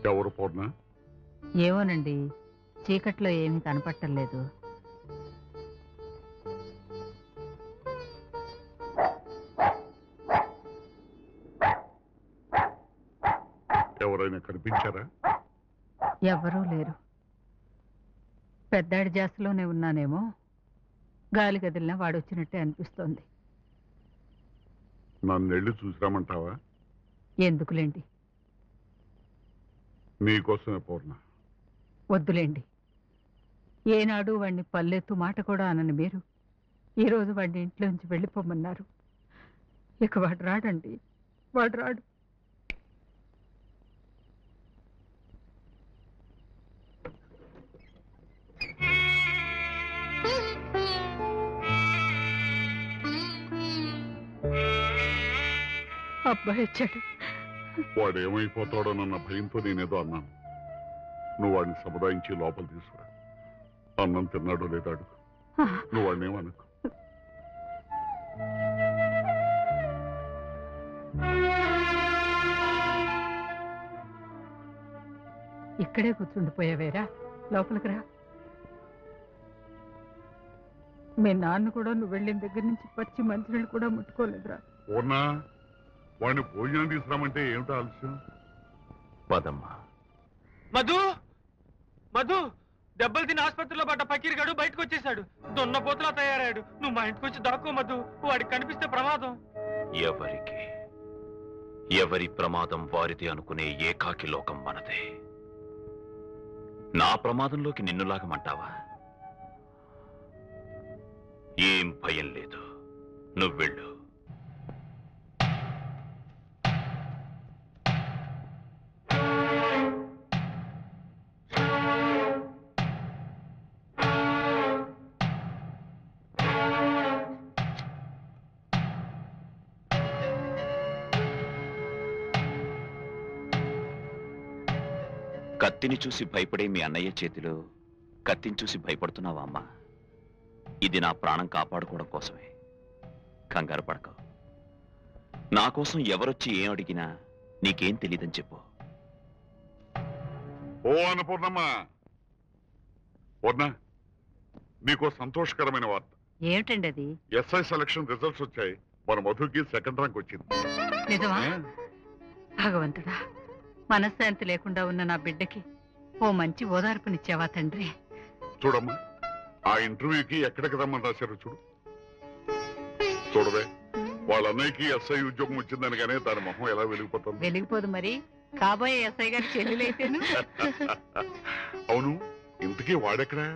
ఎవరు పూర్ణ? ఏమోనండి, చీకట్లో ఏమీ కనపట్టలేదు. ఎవరైనా కనిపించారా? ఎవరూ లేరు. పెద్దాడి జాస్తిలోనే ఉన్నానేమో, గాలి కదిలినా వాడొచ్చినట్టే అనిపిస్తోంది. నన్నెళ్ళి చూసిరామంటావా? ఎందుకులేండి. నీకోసమే పూర్ణ. వద్దులేండి. ఏనాడు వాడిని పల్లెత్తు మాట కూడా అనని మీరు ఈరోజు వాడిని ఇంట్లోంచి వెళ్ళిపోమన్నారు. ఇక వాడు రాడండి, వాడు రాడు. అబ్బాయి వచ్చాడు. వాడు ఏమైపోతాడోనన్న భయంతో నేనేదో అన్నాను. నువ్వు వాడిని సముదాయించి లోపల తీసుకురా. అన్నం తిన్నాడో లేదా అడుగు. నువ్వు వాడిని ఏమనకు. ఇక్కడే కూర్చుండిపోయావేరా, లోపలికి రా. మీ నాన్న కూడా నువ్వు వెళ్ళిన దగ్గర నుంచి పచ్చి మంచినీళ్ళు కూడా ముట్టుకోలేదురా. పూర్ణ, వాడిని భోజనం తీసుకురామంటే ఏమిటో ఆలస్యం? పదమ్మా. మధు, మధు, దెబ్బలు తిని ఆసుపత్రిలో పడ్డ పకీర్గాడు బయటకు వచ్చేసాడు. దొన్నపోతులా తయారయ్యాడు. నువ్వు మా ఇంటికి వచ్చి దాక్కో మధు, వాడికి కనిపిస్తే ప్రమాదం. ఎవరికి ఎవరి ప్రమాదం వారిది అనుకునే ఏకాకి లోకం మనదే. నా ప్రమాదంలోకి నిన్ను లాగమంటావా? ఏం భయం లేదు, నువ్వెళ్ళు. కత్తిని చూసి భయపడే మీ అన్నయ్య చేతిలో కత్తిని చూసి భయపడుతున్నావా అమ్మా? ఇది నా ప్రాణం కాపాడుకోవడం కోసమే. కంగారు పడక. నా కోసం ఎవరొచ్చి ఏం అడిగినా నీకేం తెలియదని చెప్పు. ఓ అన్నపూర్ణమ్మా, పూర్ణ, నీకో సంతోషకరమైన వార్త. ఏమిటండి అది? ఎస్ఐ సెలక్షన్ రిజల్ట్స్ వచ్చాయి. మన మధుకి 2nd ర్యాంక్ వచ్చింది. నిజమా? భగవంతుడా, మనశ్శాంతి లేకుండా ఉన్న నా బిడ్డకి ఓ మంచి ఓదార్పునిచ్చావా తండ్రి? చూడమ్మా, ఆ ఇంటర్వ్యూకి ఎక్కడికి రమ్మని రాశారు చూడు. చూడవే, వాళ్ళ అన్నయ్యకి ఎస్ఐ ఉద్యోగం వచ్చిందనగానే దాని మొహం ఎలా వెలిగిపోతుంది? వెలిగిపోదు మరి, కాబోయే ఎస్ఐ గారి చెల్లెలైతేను. అవును, ఇంతకీ వాడెక్కడా?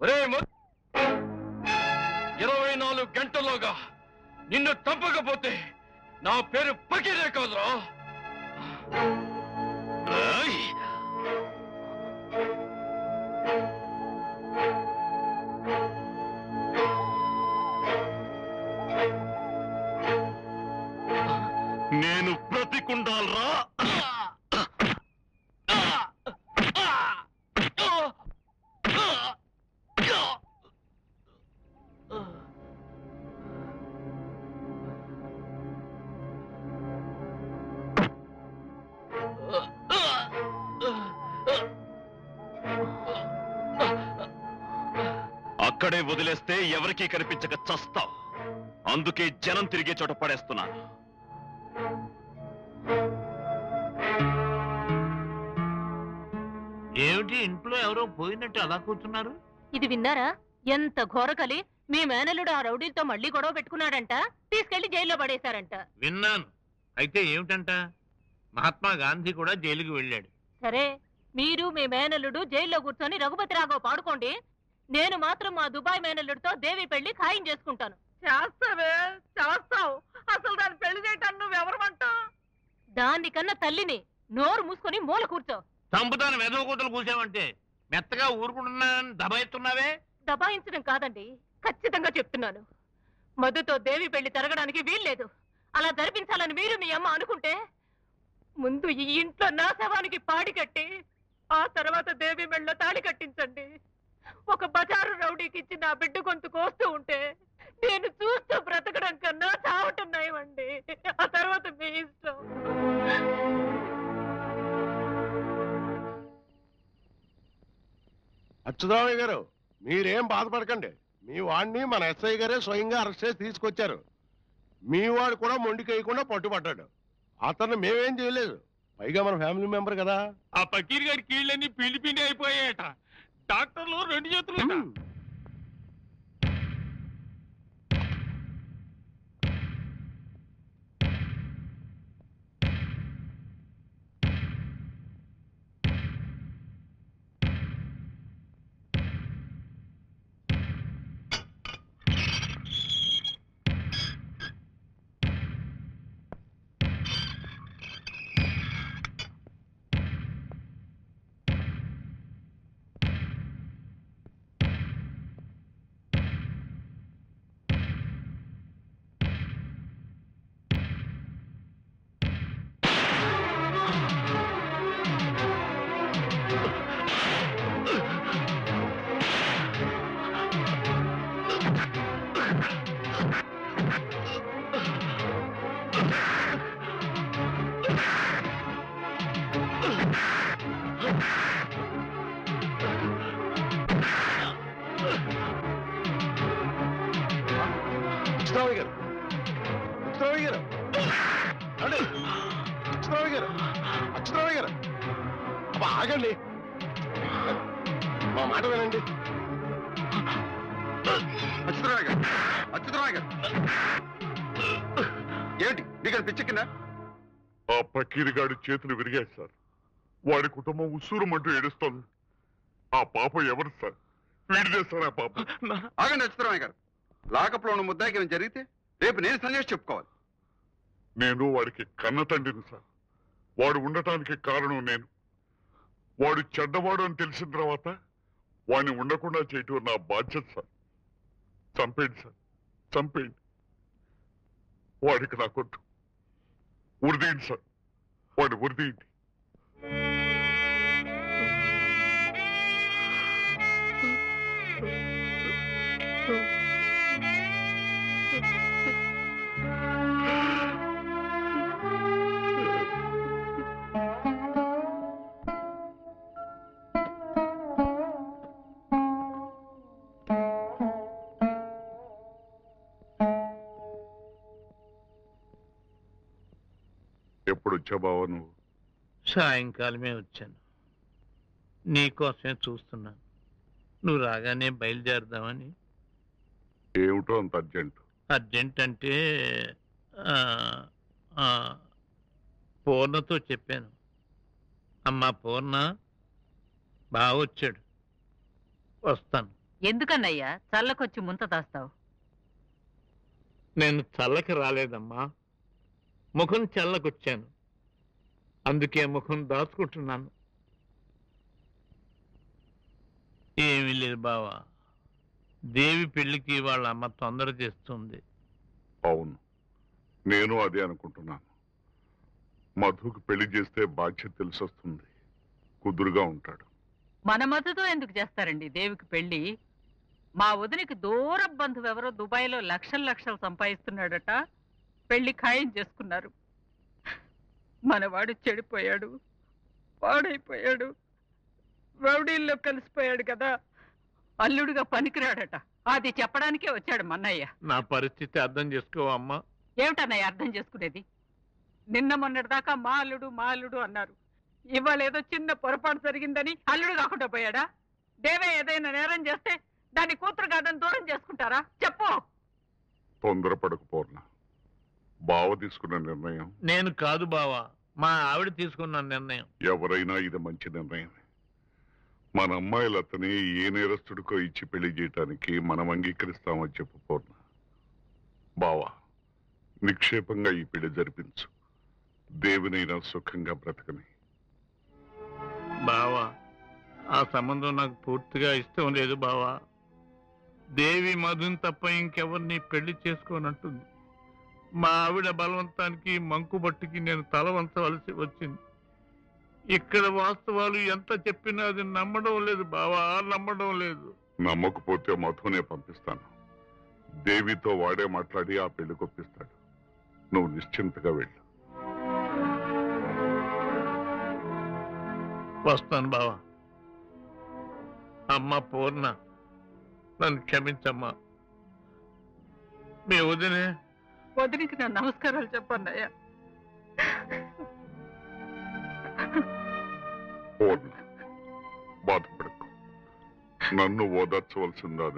ఒరే 24 గంటల్లోగా నిన్ను చంపకపోతే నా పేరు పకీరే కాదురా. నేను బ్రతికుండాలరా? అక్కడే వదిలేస్తే ఎవరికీ కనిపించక చస్తావు. అందుకే జనం తిరిగే చోట పడేస్తున్నాను. ఏమిటి ఇంట్లో ఎవరో పోయినట్టు అలా కూర్చున్నారు? ఇది విన్నారా? ఎంత ఘోరకలి! మీ మేనల్లుడు ఆ రౌడీలతో మళ్ళీ గొడవ పెట్టుకున్నాడంట, తీసుకెళ్లి జైల్లో పడేశారంట. విన్నాను. అయితే ఏమిటంట? మహాత్మా గాంధీ కూడా జైలుకి వెళ్ళాడు. సరే, మీరు మీ మేనల్లుడు జైల్లో కూర్చొని రఘుపతి రాఘవ్ పాడుకోండి. నేను మాత్రం మా దుబాయ్ మేనల్లుడితో దేవి పెళ్లి ఖాయం చేసుకుంటాను. చేస్తావే చేస్తావు. అసలు దాన్ని పెళ్లి చేయటాన్ని నువ్వెవరమంటావు? దానికన్నా తల్లిని. నోరు మూసుకొని మూల కూర్చో. చంపుతాను వెధవ కూతురు కూసామంటే. మెత్తగా ఊరుకుంటున్నానని దబాయిస్తున్నావే? దబాయించడం కాదండి, ఖచ్చితంగా చెప్తున్నాను. మధుతో దేవి పెళ్లి జరగడానికి వీల్లేదు. అలా జరిపించాలని మీరు మీ అమ్మ అనుకుంటే ముందు ఈ ఇంట్లో నా శవానికి పాడి కట్టి ఆ తర్వాత దేవి మెళ్ళలో తాళి కట్టించండి. ఒక బజారు రౌడీకి ఇచ్చి నా బిడ్డ గొంతు కోస్తూ ఉంటే నేను చూస్తూ బ్రతకడం కన్నా చావటం నయమండి. ఆ తర్వాత మీ ఇష్టం. అచ్యుతరామయ్య గారు, మీరేం బాధపడకండి. మీ వాడిని మన ఎస్ఐ గారే స్వయంగా అరెస్ట్ చేసి తీసుకొచ్చారు. మీ వాడు కూడా మొండికేయకుండా పట్టుబడ్డాడు. అతన్ని మేమేం చేయలేదు. పైగా మన ఫ్యామిలీ మెంబర్ కదా. ఆ పకీర్ గారి కీళ్ళన్నీ పిండి పిండి అయిపోయాయట. డాక్టర్లు 2 చేతులు. అచ్యుతరామయ్య గారు, అచ్యుతరామయ్య గారు, అడే, అచ్యుతరామయ్య గారు, అచ్యుతరామయ్య గారు, అబ్బా ఆగండి, మా మాట వినండి. అచ్యుతరామయ్య గారు, అచ్యుతరామయ్య గారు, ఏమిటి నీకు పిచ్చెక్కిందా? ఆ పకీరిగాడి చేతులు విరిగాయి సార్. వాడి కుటుంబం ఉసూరుమంటూ ఏడుస్తోంది. ఆ పాప ఎవరు సార్? వీడిదే సార్ ఆ పాప. ఆగండి అచ్యుతరామయ్య గారు. లాకప్లో ఉన్న ముద్దాయికి ఏమైనా జరిగితే రేపు నేను సందేశం చెప్పుకోవాలి. నేను వాడికి కన్న తండ్రిని సార్. వాడు ఉండటానికి కారణం నేను. వాడు చెడ్డవాడు అని తెలిసిన తర్వాత వాడిని ఉండకుండా చేయటం నా బాధ్యత సార్. చంపేయండి సార్, చంపేయండి. వాడికి నాకొద్దు. ఉరిదీయండి సార్, వాడు ఉరిదీయండి. ఎప్పుడు వచ్చా బావా నువ్వు? సాయంకాలమే వచ్చాను. నీకోసమే చూస్తున్నాను. నువ్వు రాగానే బయలుదేరదామని. ఏమిటో అంత అర్జెంట్? అర్జెంట్ అంటే పూర్ణతో చెప్పాను. అమ్మా పూర్ణ, బాగా వచ్చాడు, వస్తాను. ఎందుకన్నయ్యా చల్లకొచ్చి ముంత దాస్తావు? నేను చల్లకి రాలేదమ్మా, ముఖం చల్లకొచ్చాను. అందుకే ముఖం దాచుకుంటున్నాను. ఏమీ లేదు బావా, దేవి పెళ్లికి వాళ్ళ అమ్మ తొందర చేస్తుంది. అవును, నేను అదే అనుకుంటున్నాను. మధుకు పెళ్లి చేస్తే బాధ్యత తెలిసొస్తుంది, కుదురుగా ఉంటాడు. మన మధుతో ఎందుకు చేస్తారండి దేవికి పెళ్లి? మా వదినికి దూర బంధువు ఎవరో దుబాయ్లో లక్షలు లక్షలు సంపాదిస్తున్నాడట. పెళ్లి ఖాయం చేసుకున్నారు. మనవాడు చెడిపోయాడు, పాడైపోయాడు, రౌడీల్లో కలిసిపోయాడు కదా. అల్లుడుగా పనికిరాడట. అది చెప్పడానికే వచ్చాడు మన్నయ్య. నా పరిస్థితి అర్థం చేసుకో అమ్మా. ఏమిటన్నయ్య అర్థం చేసుకునేది? నిన్న మొన్నటిదాకా మా అల్లుడు అన్నారు. ఇవాళ ఏదో చిన్న పొరపాటు జరిగిందని అల్లుడు కాకుండా పోయాడా? దేవే ఏదైనా నేరం చేస్తే దాన్ని కూతురు కాదని దూరం చేసుకుంటారా? చెప్పు. తొందరపడకు పూర్ణ. బావ తీసుకున్న నిర్ణయం. నేను కాదు బావా, మా ఆవిడ తీసుకున్న నిర్ణయం. ఎవరైనా ఇది మంచి నిర్ణయమే. మన అమ్మాయిలతని ఏ నేరస్తుడికో ఇచ్చి పెళ్లి చేయటానికి మనం అంగీకరిస్తామని చెప్పు పూర్ణ. బావా, నిక్షేపంగా ఈ పెళ్లి జరిపించు. దేవునైనా సుఖంగా బ్రతకని. బావా, ఆ సంబంధం నాకు పూర్తిగా ఇష్టం లేదు బావా. దేవి మధుని తప్ప ఇంకెవరిని పెళ్లి చేసుకోనంటుంది. మా ఆవిడ బలవంతానికి మంకుబట్టికి నేను తల వంచవలసి వచ్చింది. ఇక్కడ వాస్తవాలు ఎంత చెప్పినా అది నమ్మడం లేదు బావా, నమ్మడం లేదు. నమ్మకపోతే మధునే పంపిస్తాను. దేవితో వాడే మాట్లాడి ఆ పెళ్లి కొప్పిస్తాడు. నువ్వు నిశ్చింతగా వెళ్ళు. వస్తాను బావా. అమ్మ పూర్ణ, నన్ను క్షమించమ్మా. మీ వదినే వదిలికి నా నమస్కారాలు చెప్పన్నయ్య. పూర్ణ, బాధపడకు. నన్ను ఓదార్చవలసిందా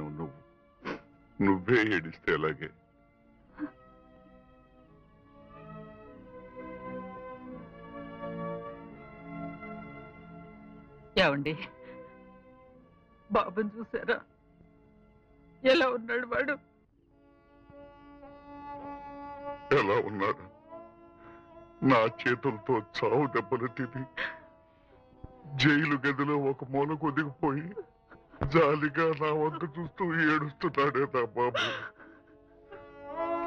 నువ్వే ఏడిస్తే ఎలాగే. ఏమండి, బాబుని చూసారా? ఎలా ఉన్నాడు వాడు? ఎలా ఉన్నాడు? నా చేతులతో చావు దెబ్బలు తిని జైలు గదిలో ఒక మూల కొదిగిపోయి జాలిగా నా వంక చూస్తూ ఏడుస్తున్నాడే నా బాబు.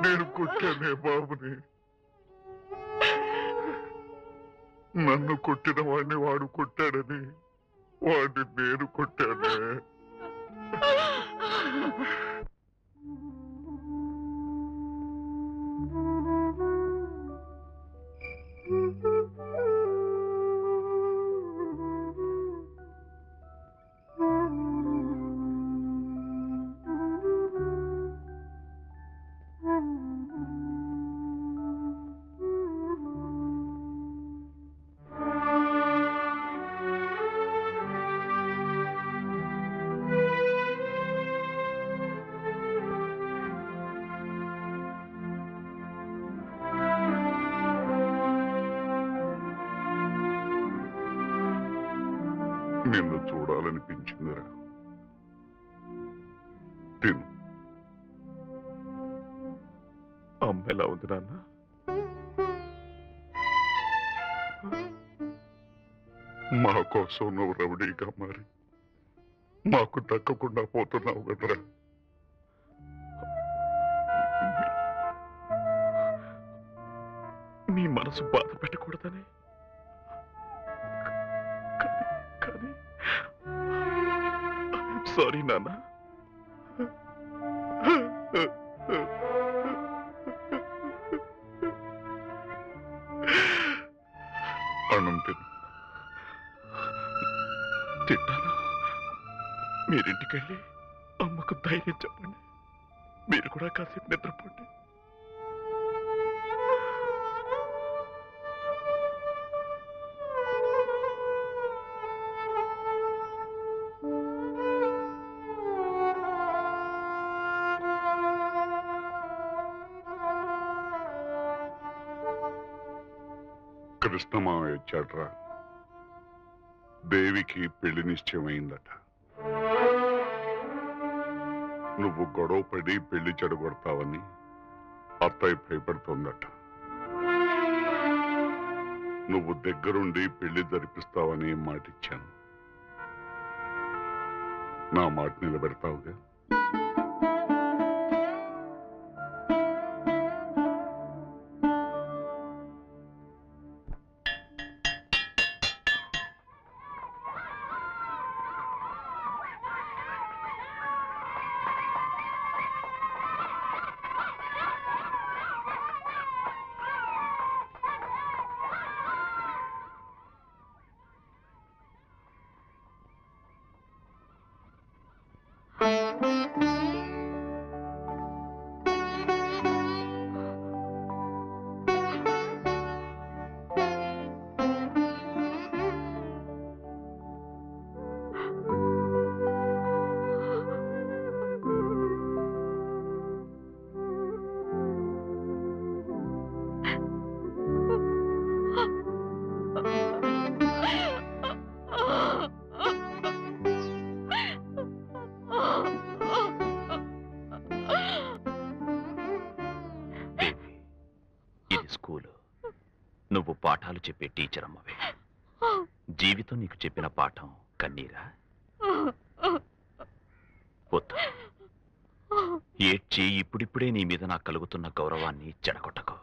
నేను కొట్టానే బాబుని. నన్ను కొట్టిన వాడిని వాడు కొట్టాడని వాడిని నేను కొట్టానే. నిన్ను చూడాలనిపించిందిరా. తిను. అమ్మ ఎలా ఉంది నాన్న? మా కోసం నువ్వు రౌడీగా మారి మాకు దక్కకుండా పోతున్నావు కదరా. నీ మనసు బాధ పెట్టకూడదని. కానీ సారీ నాన్న. అన్నం తింటాను. మీరింటికెళ్ళి అమ్మకు ధైర్యం చెప్పండి. మీరు కూడా కాసేపు నిద్రపోండి. కృష్ణమావయ్య వచ్చాడ్రా. దేవికి పెళ్లి నిశ్చయమైందట. నువ్వు గొడవ పడి పెళ్లి చెడగొడతావని అత్తయ్య భయపడుతోందట. నువ్వు దగ్గరుండి పెళ్లి జరిపిస్తావని మాటిచ్చాను. నా మాట నిలబెడతావుగా? పాఠాలు చెప్పే టీచర్ అమ్మవే. జీవితం నీకు చెప్పిన పాఠం కన్నీరా? వద్దు. ఏడ్చి ఇప్పుడిప్పుడే నీ మీద నాకు కలుగుతున్న గౌరవాన్ని చెడగొట్టకు.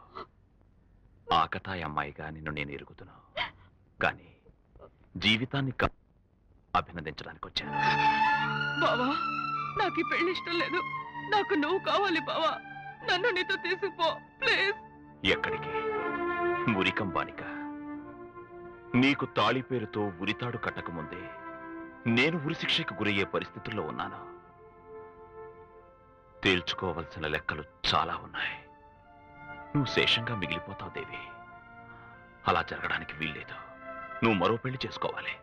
ఆకతాయి అమ్మాయిగా నిన్ను నేను ఎరుగుతున్నా, కానీ జీవితాన్ని అభినందించడానికి వచ్చాను. బావా, నాకు ఈ పెళ్లి ఇష్టం లేదు. నాకు నువ్వు కావాలి బావా. నన్ను నీతో తీసుకుపో ప్లీజ్. ఎక్కడికి? ఉరికంబానిక? నీకు తాళి పేరుతో ఉరితాడు కట్టకముందే నేను ఉరిశిక్షకు గురయ్యే పరిస్థితుల్లో ఉన్నాను. తేల్చుకోవలసిన లెక్కలు చాలా ఉన్నాయి. నువ్వు శేషంగా మిగిలిపోతావు దేవి. అలా జరగడానికి వీల్లేదు. నువ్వు మరో పెళ్లి చేసుకోవాలి.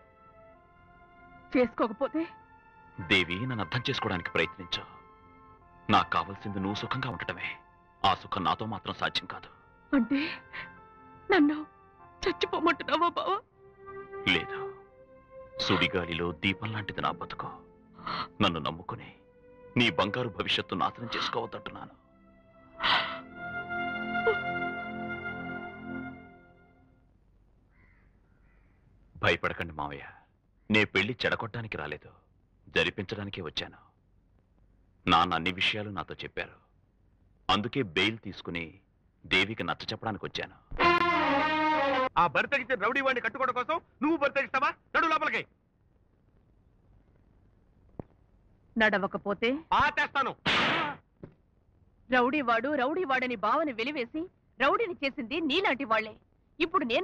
చేసుకోకపోతే? దేవి, నన్ను అర్థం చేసుకోవడానికి ప్రయత్నించు. నాకు కావాల్సింది నువ్వు సుఖంగా ఉండటమే. ఆ సుఖం నాతో మాత్రం సాధ్యం కాదు. అంటే నన్ను చచ్చిపోమంటున్నావా బావా? లేదు. సుడిగాలిలో దీపం లాంటిది నా బతుకు. నన్ను నమ్ముకుని నీ బంగారు భవిష్యత్తు నాశనం చేసుకోవద్దంటున్నాను. భయపడకండి మావయ్య. నే పెళ్లి చెడగొట్టడానికి రాలేదు, జరిపించడానికే వచ్చాను. నాన్న అన్ని విషయాలు నాతో చెప్పారు. అందుకే బెయిల్ తీసుకుని దేవికి నచ్చ చెప్పడానికి వచ్చాను. ఆ బరితెగిస్తే రౌడీ వాడిని కట్టుకోవడం కోసం నువ్వు బరితెగిస్తావా? నడు లోపలికి. నడవకపోతే తెస్తాను. రౌడీ వాడని భావన వెలివేసి రౌడీని చేసింది నీలాంటి వాళ్లే. ఇప్పుడు నేను